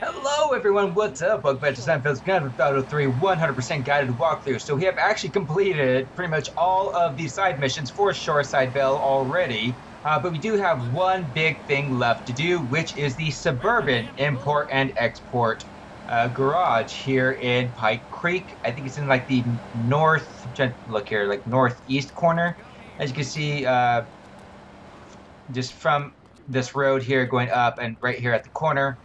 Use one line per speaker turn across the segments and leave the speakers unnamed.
Hello everyone, what's up? Welcome back to Seinfeld's Grand Theft Auto 3 100% guided walkthrough. So we have actually completed pretty much all of the side missions for Shoreside Vale already, but we do have one big thing left to do, which is the Suburban Import and Export garage here in Pike Creek. I think it's in like the look here, like northeast corner. As you can see, just from this road here going up and right here at the corner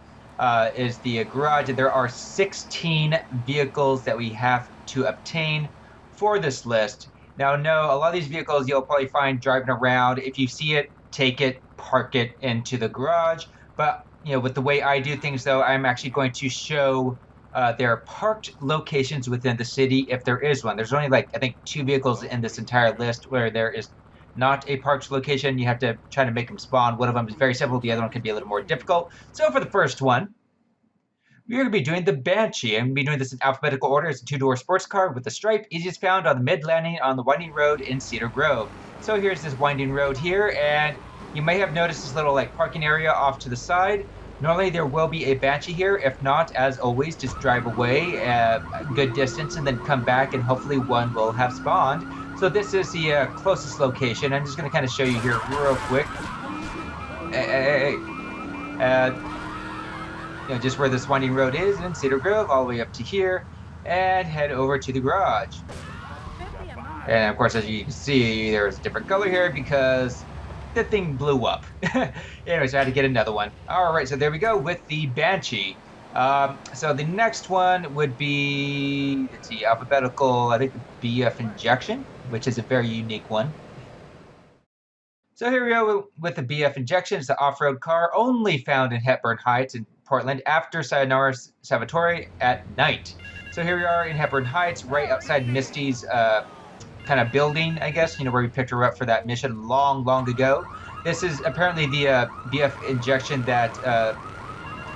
is the garage. And there are 16 vehicles that we have to obtain for this list. Now, no, a lot of these vehicles you'll probably find driving around. If you see it, take it, park it into the garage. But, you know, with the way I do things, though, I'm actually going to show their parked locations within the city if there is one. There's only like, I think, 2 vehicles in this entire list where there is not a parked location. You have to try to make them spawn. One of them is very simple. The other one can be a little more difficult. So for the first one, we're going to be doing the Banshee. I'm going to be doing this in alphabetical order. It's a 2-door sports car with a stripe, easiest found on the mid-landing on the winding road in Cedar Grove. So here's this winding road here, and you may have noticed this little like parking area off to the side. Normally there will be a Banshee here. If not, as always, just drive away a good distance and then come back, and hopefully one will have spawned. So this is the closest location. I'm just going to kind of show you here real quick. Just where this winding road is in Cedar Grove, all the way up to here, and head over to the garage. And of course, as you can see, there's a different color here because the thing blew up. Anyways, I had to get another one. All right, so there we go with the Banshee. So the next one would be, let's see, alphabetical, I think the BF Injection, which is a very unique one. So here we go with the BF Injection. It's an off-road car only found in Hepburn Heights in Portland after Sayonara Salvatore at night. So here we are in Hepburn Heights, right outside Misty's kind of building, I guess, where we picked her up for that mission long ago. This is apparently the BF Injection that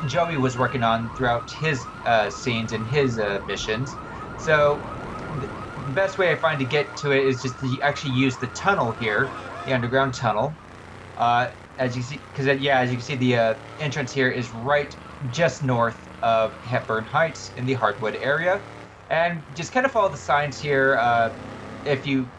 Joey was working on throughout his scenes and his missions. So the best way I find to get to it is just to actually use the tunnel here, the underground tunnel. As you see, because as you can see, the entrance here is right just north of Hepburn Heights in the Hardwood area, and just kind of follow the signs here. If you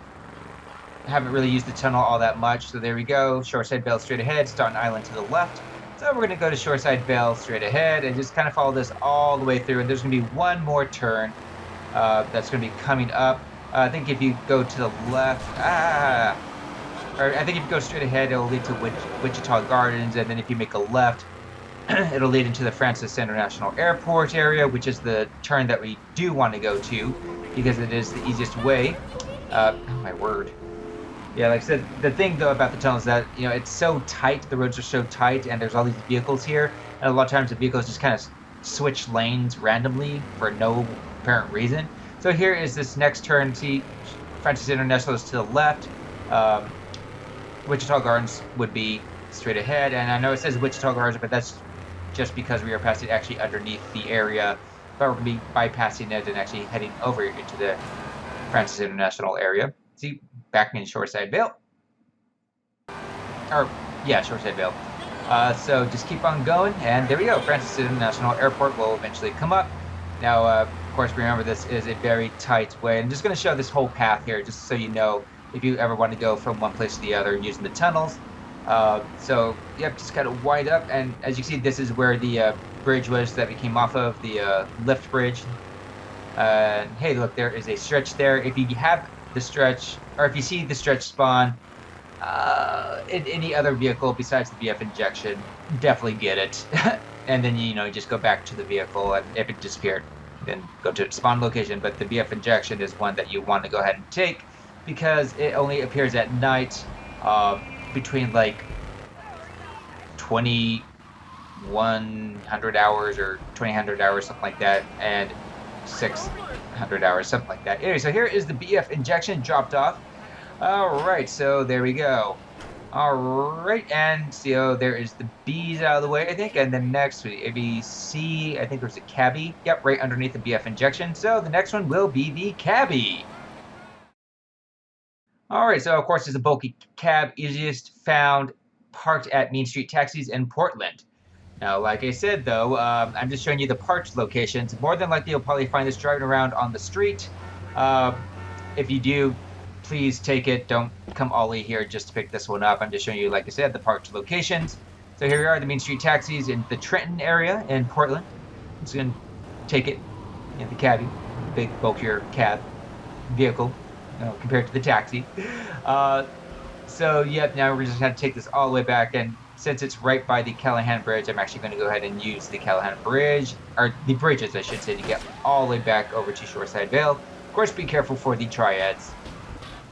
haven't really used the tunnel all that much, so there we go. Shoreside Vale straight ahead, Staunton Island to the left. So we're going to go to Shoreside Vale straight ahead and just kind of follow this all the way through. And there's going to be one more turn that's going to be coming up. I think if you go to the left, or I think if you go straight ahead, it'll lead to Wichita Gardens, and then if you make a left, it'll lead into the Francis International Airport area, which is the turn that we do want to go to because it is the easiest way. Oh my word. Yeah, like I said, the thing though about the tunnel is that it's so tight. The roads are so tight, and there's all these vehicles here, and a lot of times the vehicles just kind of switch lanes randomly for no apparent reason. So here is this next turn. See, Francis International is to the left. Wichita Gardens would be straight ahead, and I know it says Wichita Gardens, but that's just because we are passing actually underneath the area, but we're going to be bypassing it and actually heading over into the Francis International area. See, back in Shoreside Vale. Shoreside Vale. So just keep on going, and there we go. Francis International Airport will eventually come up. Now, of course, remember this is a very tight way. I'm just going to show this whole path here, just so you know if you ever want to go from one place to the other using the tunnels. So, yep, just kind of wind up, and as you see, this is where the bridge was that we came off of, the lift bridge. Hey, look, there is a stretch there. If you have the stretch, or if you see the stretch spawn in any other vehicle besides the BF Injection, definitely get it. And then, you just go back to the vehicle, and if it disappeared, then go to its spawn location. But the BF Injection is one that you want to go ahead and take because it only appears at night between like 2100 hours or 2000 hours, something like that, and 600 hours, something like that. Anyway, so here is the BF Injection dropped off. All right, so there we go. All right, and so there is the B's out of the way, I think, and then next we ABC, I think there's a Cabbie. Yep, right underneath the BF Injection. So the next one will be the Cabbie. All right, so of course it's a bulky cab, easiest found parked at Main Street Taxis in Portland. Now, like I said, though, I'm just showing you the parked locations. More than likely, you'll probably find this driving around on the street. If you do, please take it. Don't come all the way here just to pick this one up. I'm just showing you, like I said, the parked locations. So here we are, the Main Street taxis in the Trenton area in Portland. I'm just going to take it in the Cabbie, big, bulkier cab vehicle, compared to the taxi. So, yep, now we're just going to take this all the way back, and since it's right by the Callahan Bridge, I'm actually going to go ahead and use the Callahan Bridge, or the bridges, I should say, to get all the way back over to Shoreside Vale. Of course, be careful for the triads.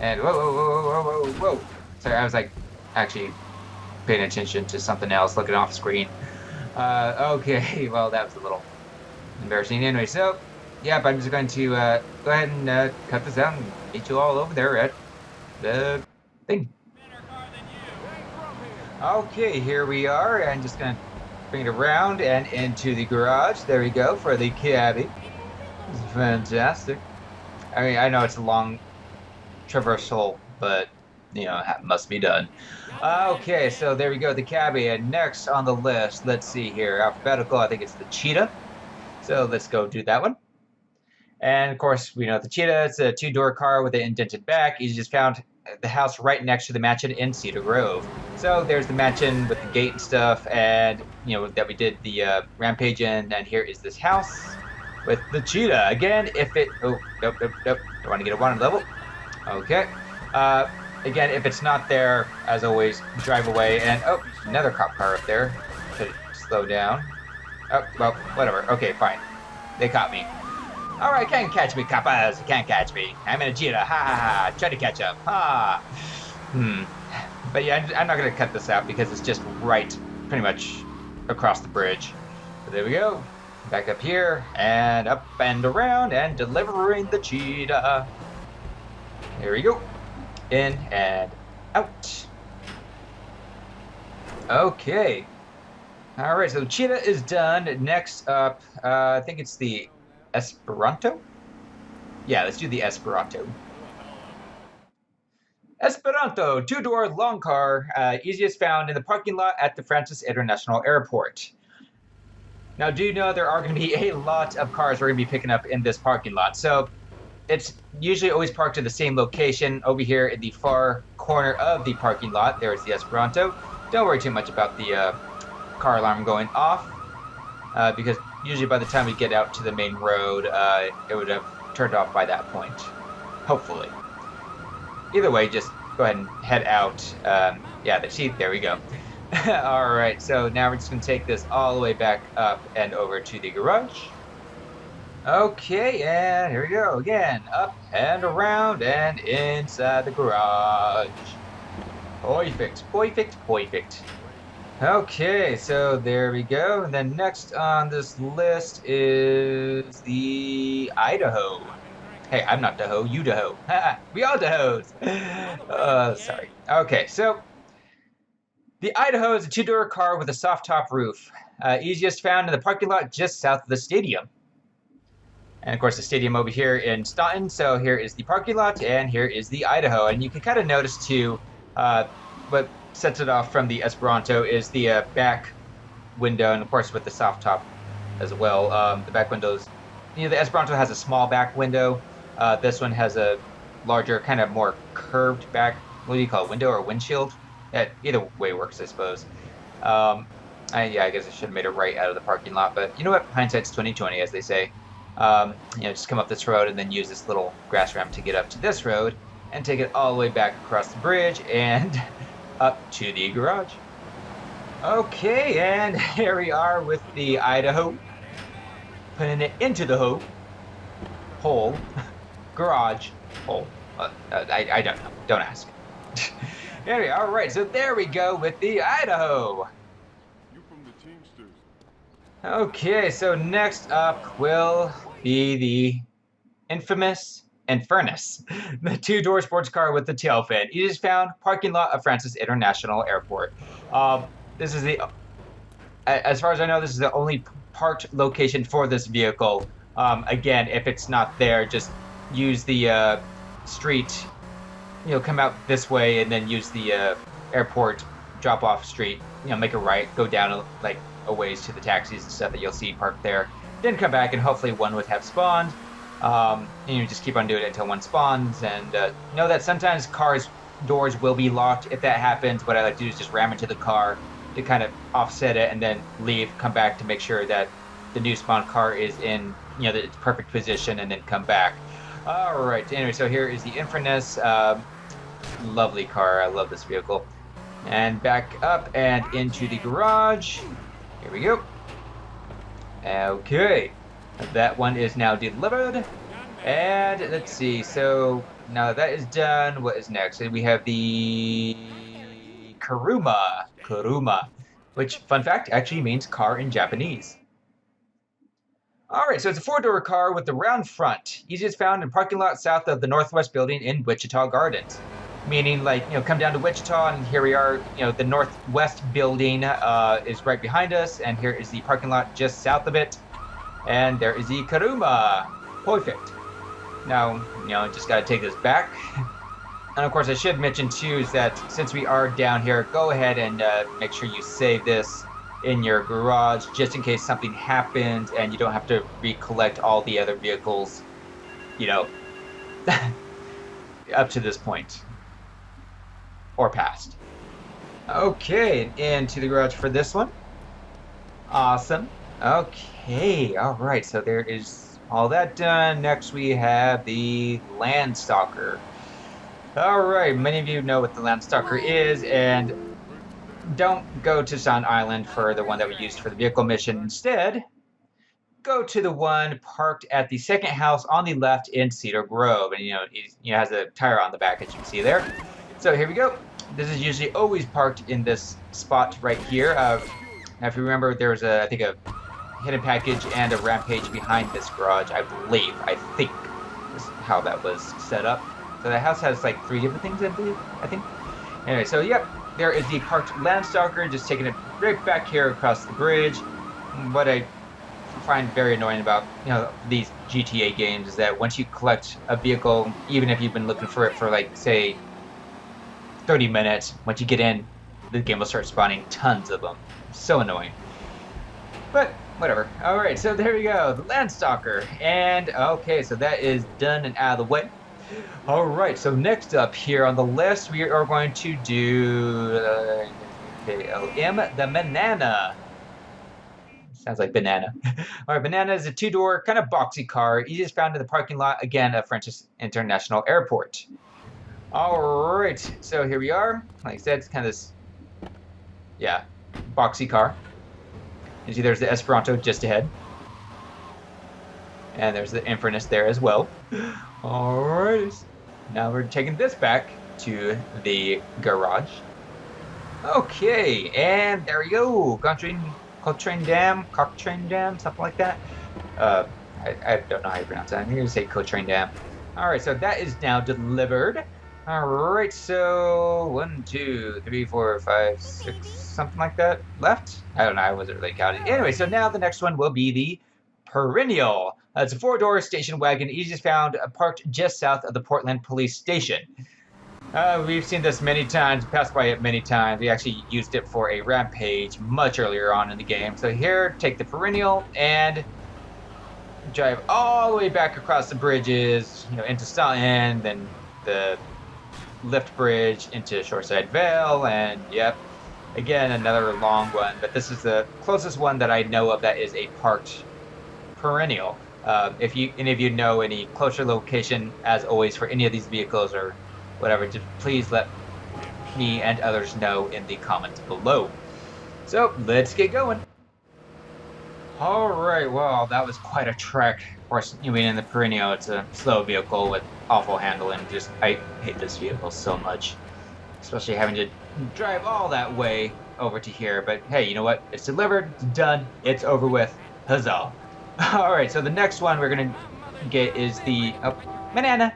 And whoa, whoa, whoa, whoa, whoa, whoa, whoa. Sorry, I was like actually paying attention to something else, looking off screen. Okay, well, that was a little embarrassing. Anyway, so, yep, I'm just going to go ahead and cut this out and meet you all over there at the thing. Okay, here we are, and just gonna bring it around and into the garage. There we go for the Cabbie. This is fantastic. I mean, I know it's a long traversal, but you know, it must be done. Okay, so there we go, the Cabbie, and next on the list, let's see here, alphabetical. I think it's the Cheetah. So let's go do that one. And of course, we know the Cheetah. It's a two-door car with an indented back. You just found the house right next to the mansion in Cedar Grove. So there's the mansion with the gate and stuff, and you know that we did the rampage in. And here is this house with the Cheetah again. If it nope, don't want to get a wanted level. Okay. Again, if it's not there, as always, drive away. And oh, another cop car up there. Should slow down. Oh well, whatever. Okay, fine. They caught me. All right, can't catch me, coppers. You can't catch me. I'm in a Cheetah. Ha ha ha. Try to catch up. Ha. But yeah, I'm not going to cut this out because it's just right, pretty much across the bridge. So there we go. Back up here and up and around and delivering the Cheetah. There we go. In and out. Okay. All right, so Cheetah is done. Next up, I think it's the Esperanto? Yeah, let's do the Esperanto. Esperanto, two-door long car, easiest found in the parking lot at the Francis International Airport. Now, do you know there are going to be a lot of cars we're going to be picking up in this parking lot? So it's usually always parked in the same location over here in the far corner of the parking lot. There's the Esperanto. Don't worry too much about the car alarm going off, because usually by the time we get out to the main road, it would have turned off by that point. Hopefully. Either way, just go ahead and head out. Yeah, see, there we go. Alright, so now we're just going to take this all the way back up and over to the garage. Okay, and here we go again. Up and around and inside the garage. Perfect, perfect, perfect. Okay, so there we go. And then next on this list is the Idaho. Hey, I'm not Daho, you Daho. We all Dahos. Sorry. Okay, so the Idaho is a two-door car with a soft top roof. Easiest found in the parking lot just south of the stadium. And of course the stadium over here in Staunton. So here is the parking lot and here is the Idaho. And you can kind of notice too, what sets it off from the Esperanto is the back window, and of course with the soft top as well. The back windows, you know, the Esperanto has a small back window. This one has a larger, kind of more curved back, what do you call it, window or windshield? Either way works, I suppose. Yeah, I guess I should have made it right out of the parking lot, but you know what? Hindsight's 20/20, as they say. You know, just come up this road and then use this little grass ramp to get up to this road and take it all the way back across the bridge and up to the garage. Okay, and here we are with the Idaho. Putting it into the hole, garage, hole. I don't know, don't ask. Anyway, all right, so there we go with the Idaho.
You from the Teamsters.
Okay, so next up will be the infamous Infernus, the two-door sports car with the tail fin. It is found parking lot of Francis International Airport. This is the, as far as I know, this is the only parked location for this vehicle. Again, if it's not there, just use the street, you know, come out this way and then use the airport drop-off street, you know, make a right, go down like a ways to the taxis and stuff that you'll see parked there. Then come back and hopefully one would have spawned. And you just keep on doing it until one spawns. And know that sometimes cars' doors will be locked. If that happens, what I like to do is just ram into the car to kind of offset it and then leave, come back to make sure that the new spawn car is in, the perfect position, and then come back. All right. Anyway, so here is the Infernus. Lovely car. I love this vehicle. And back up and into the garage. Here we go. Okay. That one is now delivered. And let's see. So now that is done, what is next? We have the Kuruma, which, fun fact, actually means car in Japanese. Alright, so it's a 4-door car with the round front. Easiest found in parking lot south of the Northwest building in Wichita Gardens. Meaning, come down to Wichita, and here we are, the Northwest building is right behind us, and here is the parking lot just south of it. And there is the Kuruma. Perfect. Now, just gotta take this back. And of course, I should mention too is that since we are down here, go ahead and make sure you save this in your garage just in case something happens and you don't have to recollect all the other vehicles, up to this point or past. Okay, into the garage for this one. Awesome. Okay, all right, so there is all that done. Next we have the Landstalker. All right, many of you know what the Landstalker is, and don't go to Sun Island for the one that we used for the vehicle mission. Instead, go to the one parked at the second house on the left in Cedar Grove, and it has a tire on the back, as you can see there. So here we go. This is usually always parked in this spot right here. Now, if you remember, there was I think a hidden package and a rampage behind this garage, I think is how that was set up. So the house has like 3 different things, I think. Anyway, so yep, there is the parked Landstalker, just taking it right back here across the bridge. What I find very annoying about these GTA games is that once you collect a vehicle, even if you've been looking for it for like say 30 minutes, once you get in, the game will start spawning tons of them. So annoying. But whatever. All right, so there we go, the Landstalker. And okay, so that is done and out of the way. All right, so next up here on the list, we are going to do the Manana. Sounds like banana. All right, Manana is a 2-door, kind of boxy car, easiest found in the parking lot, again, of Francis International Airport. All right, so here we are. Like I said, it's kind of this, boxy car. You see there's the Esperanto just ahead. And there's the Infernus there as well. Alright, now we're taking this back to the garage. Okay, and there we go. Cochrane Dam, something like that. I don't know how you pronounce that. I'm going to say Cochrane Dam. Alright, so that is now delivered. Alright, so 1, 2, 3, 4, 5, 6, something like that left. I don't know, I wasn't really counting. Anyway, so now the next one will be the Perennial. It's a 4-door station wagon, easiest found parked just south of the Portland Police Station. We've seen this many times, passed by it many times. We actually used it for a rampage much earlier on in the game. So here, take the Perennial and drive all the way back across the bridges, into Stallion, then the lift bridge into Shoreside Vale, and yep, again, another long one. But this is the closest one that I know of that is a parked Perennial. If any of you know any closer location, as always, for any of these vehicles or whatever, just please let me and others know in the comments below. So let's get going. All right, well, that was quite a trek. Of course, in the Perennial, it's a slow vehicle with awful handling. I hate this vehicle so much, especially having to drive all that way over to here. But hey, you know what? It's delivered, it's done, it's over with. Huzzah! All right, so the next one we're gonna get is the Manana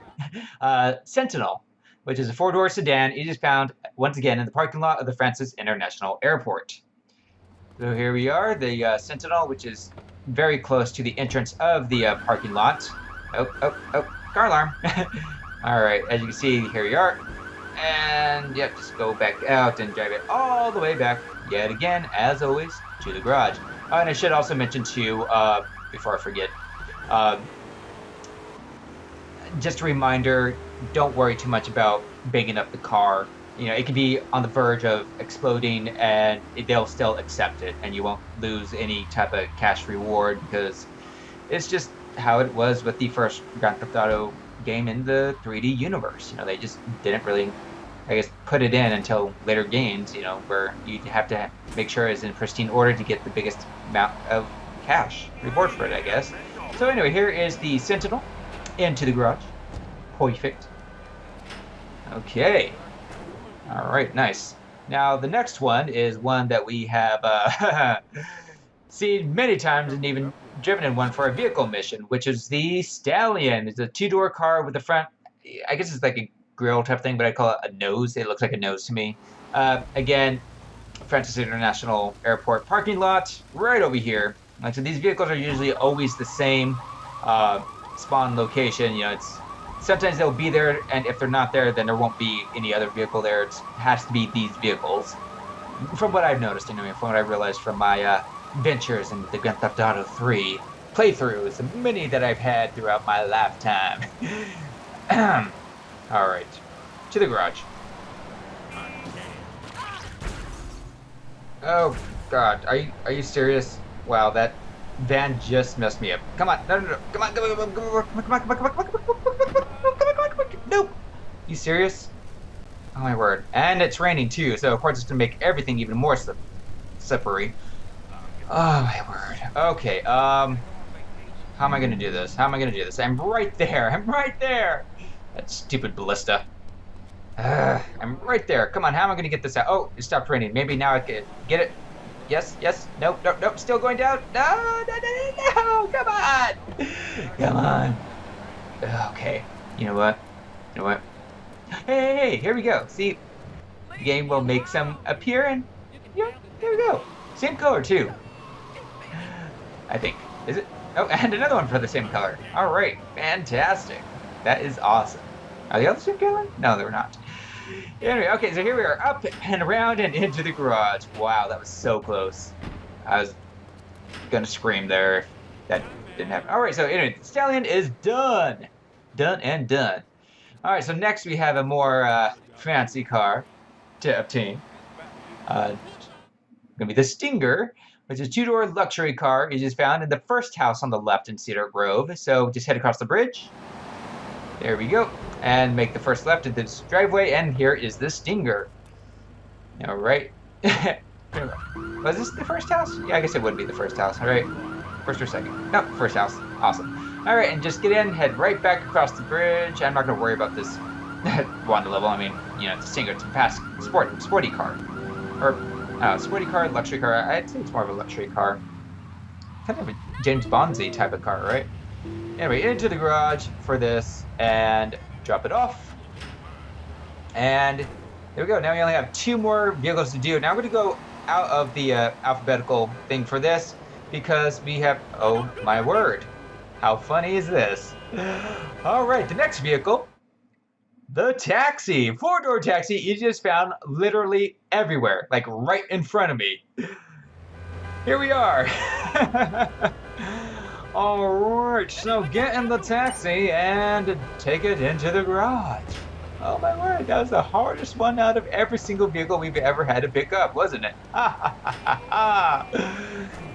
Sentinel, which is a 4-door sedan. It is found once again in the parking lot of the Francis International Airport. So here we are, the Sentinel, which is very close to the entrance of the parking lot. Oh, car alarm. All right, as you can see, here we are. And yep, just go back out and drive it all the way back yet again, as always, to the garage. And I should also mention too, before I forget, just a reminder, don't worry too much about banging up the car. You know, it can be on the verge of exploding and they'll still accept it and you won't lose any type of cash reward because it's just how it was with the first Grand Theft Auto game in the 3D universe. You know, they just didn't really, I guess, put it in until later games, you know, where you have to make sure it's in pristine order to get the biggest amount of cash reward for it, I guess. So anyway, here is the Sentinel into the garage. Perfect. Okay. All right, nice. Now, the next one is one that we have seen many times and even driven in one for a vehicle mission, which is the Stallion. It's a two-door car with the front, I guess it's like a grill type thing, but I call it a nose. It looks like a nose to me. Again, Francis International Airport parking lot right over here. Like, so these vehicles are usually always the same spawn location. You know, it's sometimes they'll be there, and if they're not there, then there won't be any other vehicle there. It has to be these vehicles. From what I've noticed, anyway, from what I realized from my ventures in the Grand Theft Auto 3 playthroughs, the many that I've had throughout my lifetime. All right, to the garage. Oh God, are you serious? Wow, that van just messed me up. Come on, no, come on, come on. Nope. You serious? Oh my word. And it's raining too, so of course it's gonna make everything even more slippery. Oh my word. Okay, how am I gonna do this? I'm right there. That stupid ballista. I'm right there. Come on, how am I gonna get this out? Oh, it stopped raining. Maybe now I can get it. Yes. Nope. Still going down. No. Come on. Okay. You know what? Hey, here we go. See, the game will make some appear and yeah, there we go. Same color too. I think. Is it? Oh, and another one for the same color. All right. Fantastic. That is awesome. Are the others same color? No, they're not. Anyway, okay, so here we are, up and around and into the garage. Wow, that was so close. I was gonna scream there if that didn't happen. All right, so anyway, the Stallion is done. Done. All right, so next we have a more fancy car to obtain. Gonna be the Stinger, which is a two-door luxury car. It is found in the first house on the left in Cedar Grove. So just head across the bridge. There we go. And make the first left into this driveway, and here is the Stinger. All right. Was this the first house? Yeah, I guess it would be the first house. All right. First or second? No, first house. Awesome. All right, and just get in, head right back across the bridge. I'm not going to worry about this water level. I mean, you know, it's a Stinger. It's a fast, sporty car. Or, sporty car, luxury car. I'd say it's more of a luxury car. Kind of a James Bondsy type of car, right? Anyway, into the garage for this, and drop it off. And there we go. Now we only have 2 more vehicles to do. Now we're going to go out of the alphabetical thing for this because we have, oh my word, how funny is this? All right, the next vehicle, the taxi, 4-door taxi. You just found literally everywhere, like right in front of me. Here we are. All right, so get in the taxi and take it into the garage. Oh my word, that was the hardest one out of every single vehicle we've ever had to pick up, wasn't it?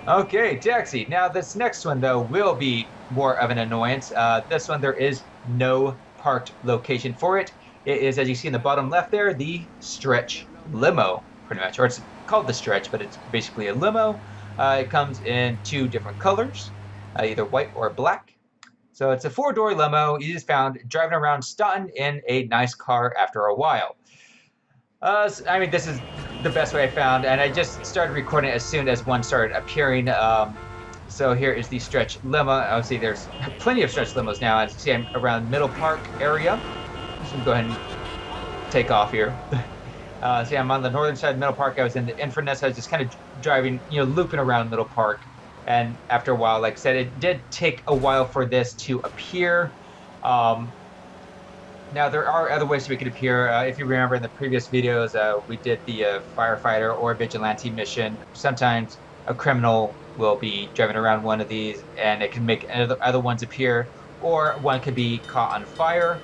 Okay, taxi. Now this next one though will be more of an annoyance. This one there is no parked location for it. It is, as you see in the bottom left there, the stretch limo, pretty much. Or it's called the stretch, but it's basically a limo. It comes in 2 different colors. Either white or black. So it's a 4-door limo. You just found driving around Staunton in a nice car after a while. I mean, this is the best way I found, and I just started recording as soon as one started appearing. So here is the stretch limo. Obviously, there's plenty of stretch limos now. As you see, I'm around Middle Park area. Just gonna go ahead and take off here. See, I'm on the northern side of Middle Park. I was in the Infernus. I was just kind of driving, looping around Middle Park. And after a while, like I said, it did take a while for this to appear. Now, there are other ways to make it appear. If you remember in the previous videos, we did the firefighter or vigilante mission. Sometimes a criminal will be driving around one of these, and it can make other ones appear, or one could be caught on fire.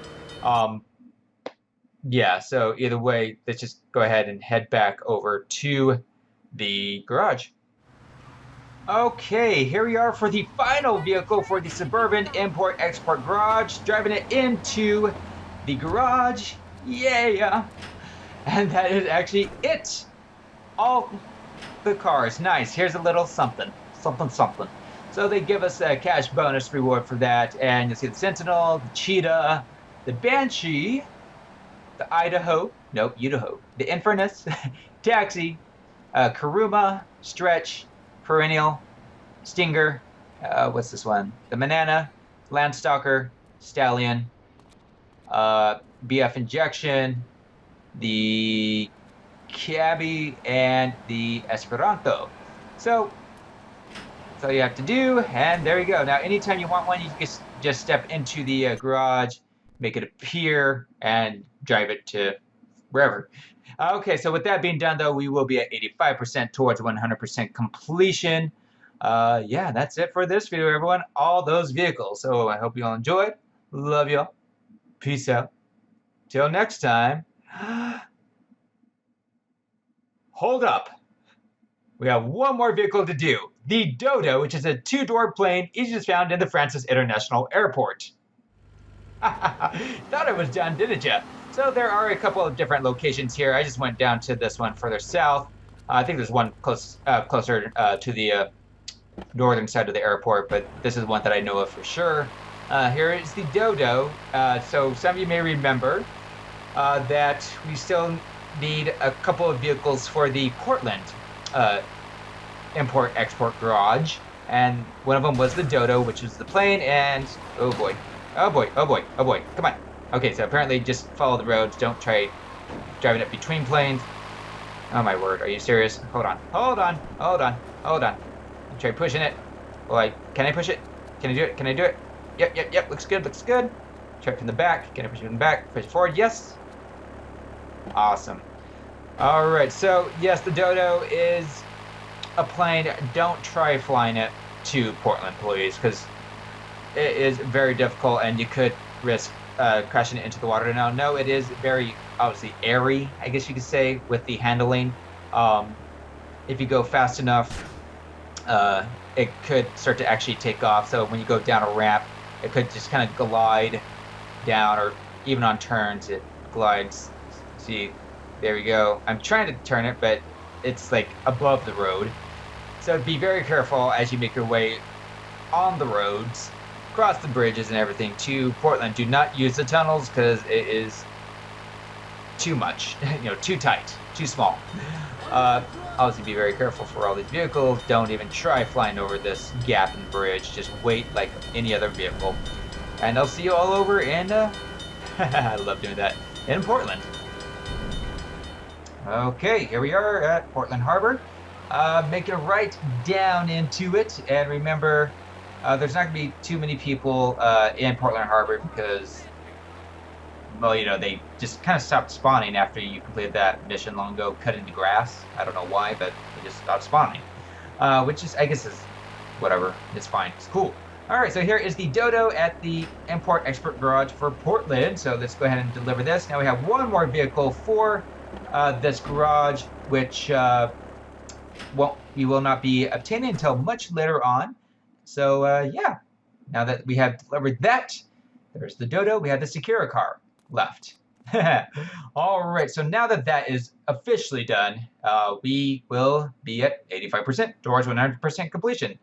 Yeah, so either way, let's just go ahead and head back over to the garage. Okay, here we are for the final vehicle for the Suburban Import-Export Garage, driving it into the garage. Yeah! And that is actually it. All the cars. Nice. Here's a little something. Something. So they give us a cash bonus reward for that. And you'll see the Sentinel, the Cheetah, the Banshee, the Idaho, the Infernus, Taxi, Kuruma, Stretch, Perennial, Stinger, what's this one? The Manana, Landstalker, Stallion, BF Injection, the Cabbie, and the Esperanto. So that's all you have to do, and there you go. Now, anytime you want one, you can just step into the garage, make it appear, and drive it to wherever. Okay, so with that being done, though, we will be at 85% towards 100% completion. Yeah, that's it for this video, everyone. All those vehicles. So I hope you all enjoyed. Love y'all. Peace out. Till next time. Hold up. We have one more vehicle to do. The Dodo, which is a two-door plane, is just found in the Francis International Airport. Thought I was done, didn't ya? So there are a couple of different locations here. I just went down to this one further south. I think there's one closer to the northern side of the airport, but this is one that I know of for sure. Here is the Dodo. So some of you may remember that we still need a couple of vehicles for the Portland import-export garage, and one of them was the Dodo, which was the plane, and oh boy, come on. Okay, so apparently just follow the roads, don't try driving it between planes. Oh my word, are you serious? Hold on. Try pushing it. Boy, can I push it? Can I do it? Yep, looks good. Try it from the back. Can I push it from the back? Push it forward, yes. Awesome. Alright, so yes, the Dodo is a plane. Don't try flying it to Portland, please, because it is very difficult and you could risk crashing it into the water. Now, no, it is very, obviously, airy, I guess you could say, with the handling. If you go fast enough, it could start to actually take off. So when you go down a ramp, it could just kind of glide down, or even on turns, it glides. See, there we go. I'm trying to turn it, but it's like above the road. So be very careful as you make your way on the roads, cross the bridges and everything to Portland. Do not use the tunnels because it is too much, too tight, too small. Obviously be very careful for all these vehicles. Don't even try flying over this gap in the bridge. Just wait like any other vehicle. And I'll see you all over in, I love doing that, in Portland. Okay, here we are at Portland Harbor. Make it right down into it. And remember, there's not going to be too many people in Portland Harbor because, well, they just kind of stopped spawning after you completed that mission long ago, cutting the grass. I don't know why, but they just stopped spawning. Which is, I guess, is whatever. It's fine. It's cool. All right, so here is the Dodo at the Import-Export Garage for Portland. So let's go ahead and deliver this. Now we have one more vehicle for this garage, which we will not be obtaining until much later on. So, yeah, now that we have delivered that, there's the Dodo. We have the Secura car left. All right, so now that that is officially done, we will be at 85% towards 100% completion.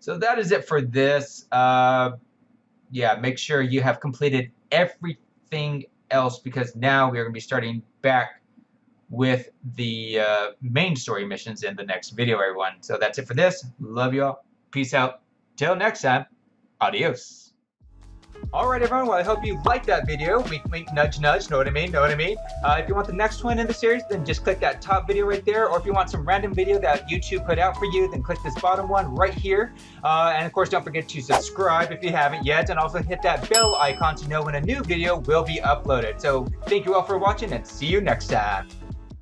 So that is it for this. Yeah, make sure you have completed everything else because now we are going to be starting back with the main story missions in the next video, everyone. So that's it for this. Love y'all. Peace out. Till next time. Adios. Alright everyone, well I hope you liked that video. Wink wink nudge nudge, know what I mean, know what I mean? If you want the next one in the series, then just click that top video right there, or if you want some random video that YouTube put out for you, then click this bottom one right here. And of course don't forget to subscribe if you haven't yet, and also hit that bell icon to know when a new video will be uploaded. So thank you all for watching, and see you next time.